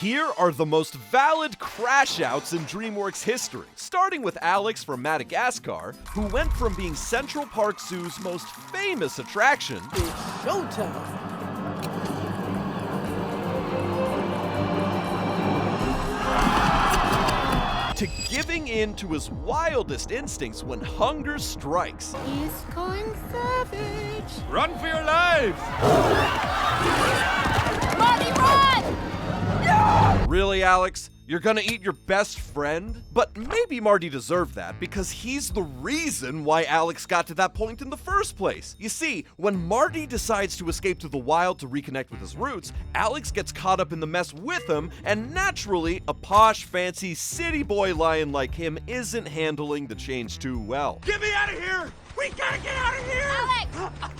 Here are the most valid Crashouts in DreamWorks history, starting with Alex from Madagascar, who went from being Central Park Zoo's most famous attraction It's showtime. to giving in to his wildest instincts when hunger strikes. He's going savage. Run for your lives! Marty, run! Really, Alex? You're gonna eat your best friend? But maybe Marty deserved that because he's the reason why Alex got to that point in the first place. You see, when Marty decides to escape to the wild to reconnect with his roots, Alex gets caught up in the mess with him, and naturally, a posh, fancy city boy lion like him isn't handling the change too well. Get me out of here! We gotta get out of here! Alex!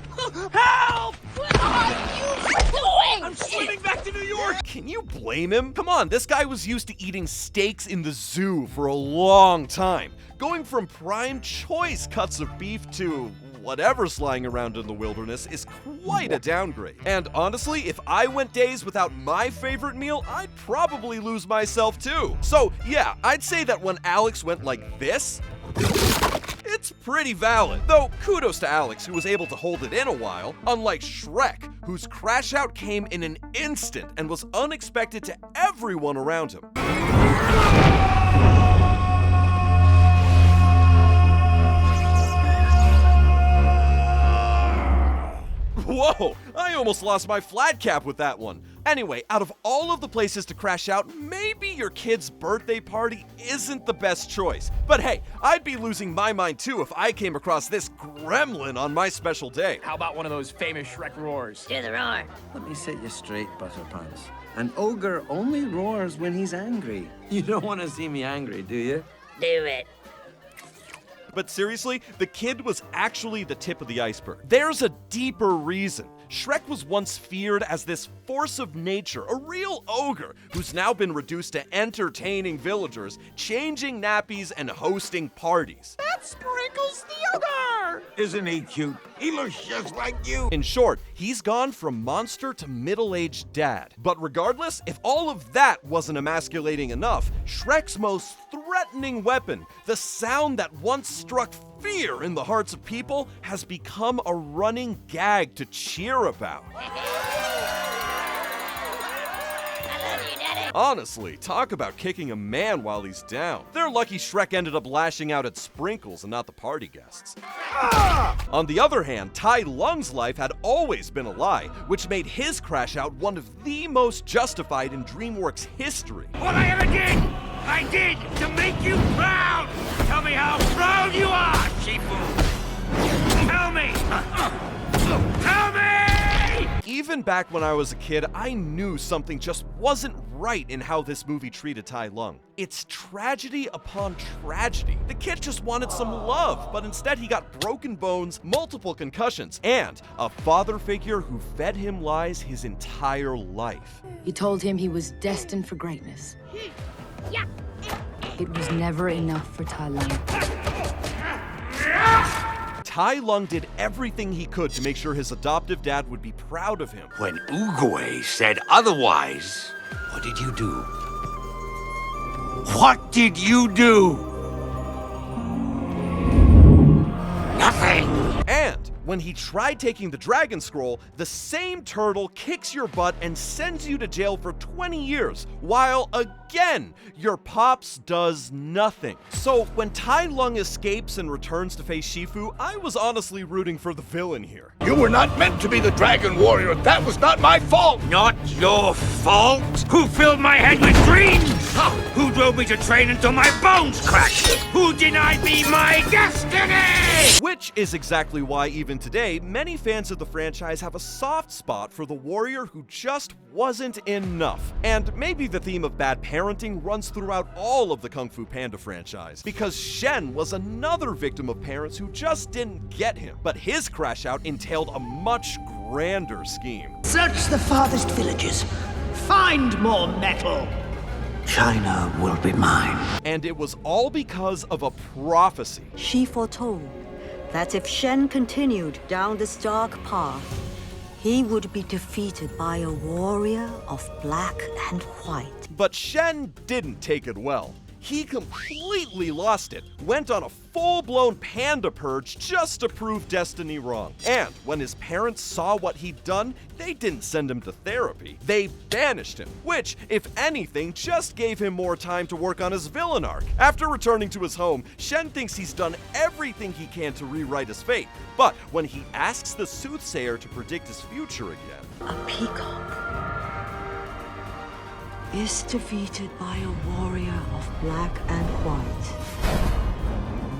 Help! What are you doing? I'm swimming back to New York! Can you blame him? Come on, this guy was used to eating steaks in the zoo for a long time. Going from prime choice cuts of beef to whatever's lying around in the wilderness is quite a downgrade. And honestly, if I went days without my favorite meal, I'd probably lose myself too. So yeah, I'd say that when Alex went like this, it's pretty valid. Though, kudos to Alex, who was able to hold it in a while, unlike Shrek, whose crash out came in an instant and was unexpected to everyone around him. Whoa, I almost lost my flat cap with that one. Anyway, out of all of the places to crash out, maybe your kid's birthday party isn't the best choice. But hey, I'd be losing my mind too if I came across this gremlin on my special day. How about one of those famous Shrek roars? Do the roar. Let me set you straight, Butterpants. An ogre only roars when he's angry. You don't want to see me angry, do you? Do it. But seriously, the kid was actually the tip of the iceberg. There's a deeper reason. Shrek was once feared as this force of nature, a real ogre, who's now been reduced to entertaining villagers, changing nappies, and hosting parties. That's Sprinkles the ogre! Isn't he cute? He looks just like you. In short, he's gone from monster to middle-aged dad. But regardless, if all of that wasn't emasculating enough, Shrek's most threatening weapon, the sound that once struck fear in the hearts of people, has become a running gag to cheer about. Honestly, talk about kicking a man while he's down. They're lucky Shrek ended up lashing out at Sprinkles and not the party guests. On the other hand, Tai Lung's life had always been a lie, which made his crash out one of the most justified in DreamWorks history. What I ever did, I did to make you proud! Tell me how proud you are, Shifu! Tell me! Tell me! Even back when I was a kid, I knew something just wasn't right in how this movie treated Tai Lung. It's tragedy upon tragedy. The kid just wanted some love, but instead he got broken bones, multiple concussions, and a father figure who fed him lies his entire life. He told him he was destined for greatness. It was never enough for Tai Lung. Tai Lung did everything he could to make sure his adoptive dad would be proud of him. When Oogway said otherwise, what did you do? What did you do? Nothing! And when he tried taking the Dragon Scroll, the same turtle kicks your butt and sends you to jail for 20 years, while again, your pops does nothing. So when Tai Lung escapes and returns to face Shifu, I was honestly rooting for the villain here. You were not meant to be the Dragon Warrior. That was not my fault. Not your fault? Who filled my head with dreams? Who drove me to train until my bones cracked? Who denied me my destiny? Which is exactly why even today, many fans of the franchise have a soft spot for the warrior who just wasn't enough. And maybe the theme of bad parenting runs throughout all of the Kung Fu Panda franchise, because Shen was another victim of parents who just didn't get him. But his crash out entailed a much grander scheme. Search the farthest villages. Find more metal. China will be mine. And it was all because of a prophecy. She foretold that if Shen continued down this dark path, he would be defeated by a warrior of black and white. But Shen didn't take it well. He completely lost it, went on a full-blown panda purge just to prove destiny wrong. And when his parents saw what he'd done, they didn't send him to therapy. They banished him, which, if anything, just gave him more time to work on his villain arc. After returning to his home, Shen thinks he's done everything he can to rewrite his fate. But when he asks the soothsayer to predict his future again, A peacock is defeated by a warrior of black and white.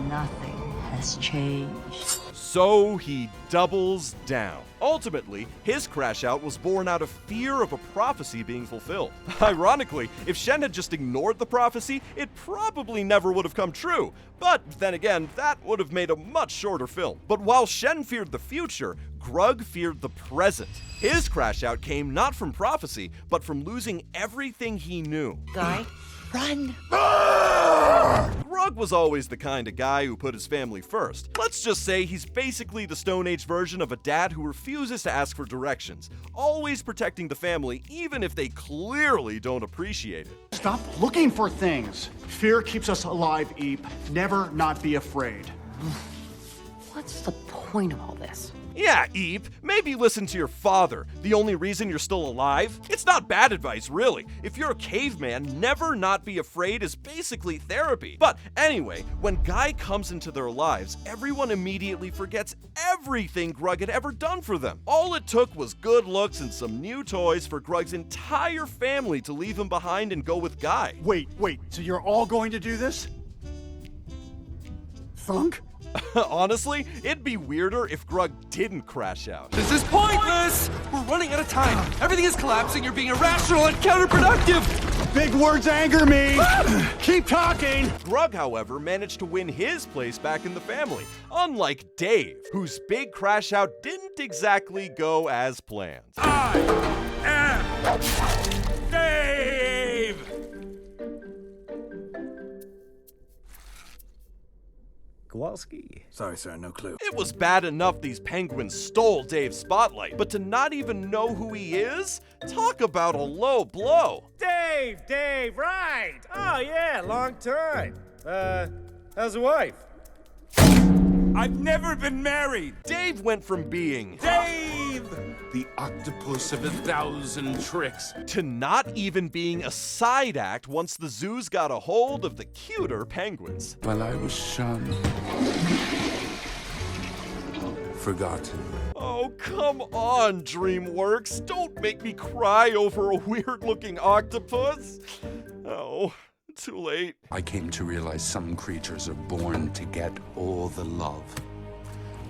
Nothing has changed. so he doubles down. Ultimately, his crash out was born out of fear of a prophecy being fulfilled. Ironically, if Shen had just ignored the prophecy, it probably never would have come true. But then again, that would have made a much shorter film. But while Shen feared the future, Grug feared the present. His crash out came not from prophecy, but from losing everything he knew. Guy, run! Grug was always the kind of guy who put his family first. Let's just say he's basically the Stone Age version of a dad who refuses to ask for directions, always protecting the family even if they clearly don't appreciate it. Stop looking for things. Fear keeps us alive, Eep. Never not be afraid. What's the point of all this? Yeah, Eep, maybe listen to your father. The only reason you're still alive? It's not bad advice, really. If you're a caveman, never not be afraid is basically therapy. But anyway, when Guy comes into their lives, everyone immediately forgets everything Grug had ever done for them. All it took was good looks and some new toys for Grug's entire family to leave him behind and go with Guy. Wait, so you're all going to do this? Thunk? Honestly, it'd be weirder if Grug didn't crash out. This is pointless! We're running out of time. Everything is collapsing. You're being irrational and counterproductive. Big words anger me. Keep talking. Grug, however, managed to win his place back in the family, unlike Dave, whose big crash out didn't exactly go as planned. I am Dave! Kowalski. Sorry, sir, no clue. It was bad enough these penguins stole Dave's spotlight, but to not even know who he is? Talk about a low blow. Dave, right. Oh, yeah, long time. How's the wife? I've never been married. Dave went from being Dave! The octopus of 1,000 tricks. to not even being a side act once the zoos got a hold of the cuter penguins. While I was shunned, forgotten. Oh, come on, DreamWorks. Don't make me cry over a weird-looking octopus. Oh, too late. I came to realize some creatures are born to get all the love.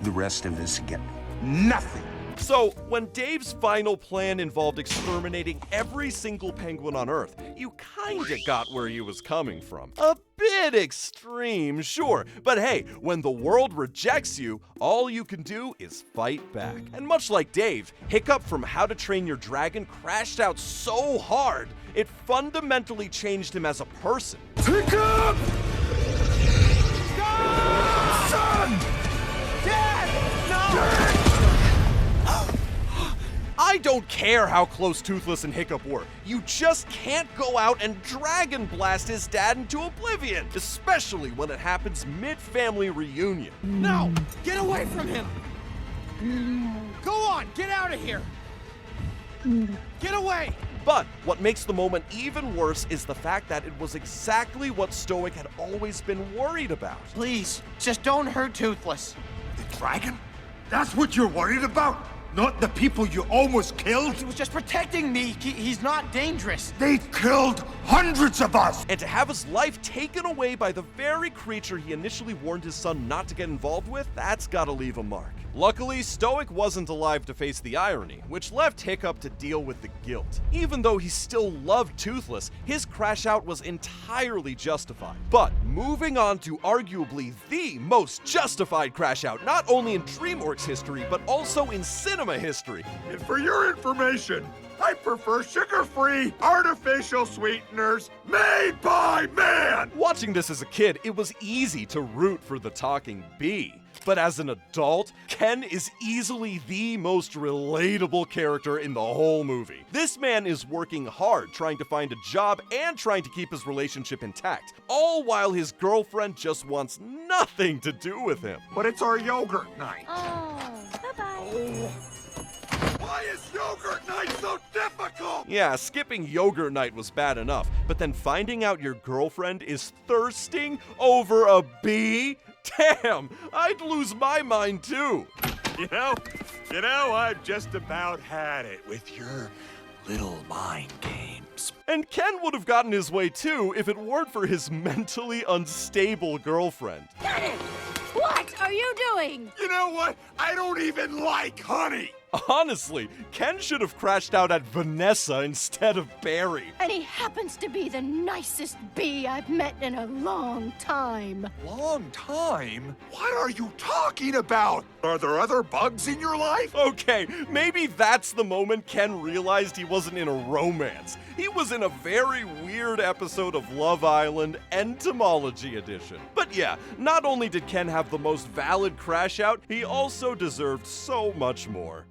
The rest of us get nothing. So, when Dave's final plan involved exterminating every single penguin on Earth, you kinda got where he was coming from. A bit extreme, sure, but hey, when the world rejects you, all you can do is fight back. And much like Dave, Hiccup from How to Train Your Dragon crashed out so hard, it fundamentally changed him as a person. Hiccup! Son! Dad! No! I don't care how close Toothless and Hiccup were. You just can't go out and dragon blast his dad into oblivion, especially when it happens mid-family reunion. No! Get away from him! Go on! Get out of here! Get away! But what makes the moment even worse is the fact that it was exactly what Stoic had always been worried about. Please, just don't hurt Toothless. The dragon? That's what you're worried about? Not the people you almost killed? He was just protecting me. He's not dangerous. They've killed hundreds of us! And to have his life taken away by the very creature he initially warned his son not to get involved with, that's gotta leave a mark. Luckily, Stoic wasn't alive to face the irony, which left Hiccup to deal with the guilt. Even though he still loved Toothless, his crash out was entirely justified. But moving on to arguably the most justified crash out, not only in DreamWorks history, but also in cinema history. And for your information, I prefer sugar-free, artificial sweeteners made by man! Watching this as a kid, it was easy to root for the talking bee. But as an adult, Ken is easily the most relatable character in the whole movie. This man is working hard trying to find a job and trying to keep his relationship intact, all while his girlfriend just wants nothing to do with him. But it's our yogurt night. Oh, bye-bye. Why is yogurt night so difficult? Yeah, skipping yogurt night was bad enough, but then finding out your girlfriend is thirsting over a bee? Damn, I'd lose my mind too. You know, I've just about had it with your little mind games. And Ken would have gotten his way too if it weren't for his mentally unstable girlfriend. What are you doing? You know what? I don't even like honey. Honestly, Ken should have crashed out at Vanessa instead of Barry. And he happens to be the nicest bee I've met in a long time. Long time? What are you talking about? Are there other bugs in your life? Okay, maybe that's the moment Ken realized he wasn't in a romance. He was in a very weird episode of Love Island, Entomology Edition. But yeah, not only did Ken have the most valid crash out, he also deserved so much more.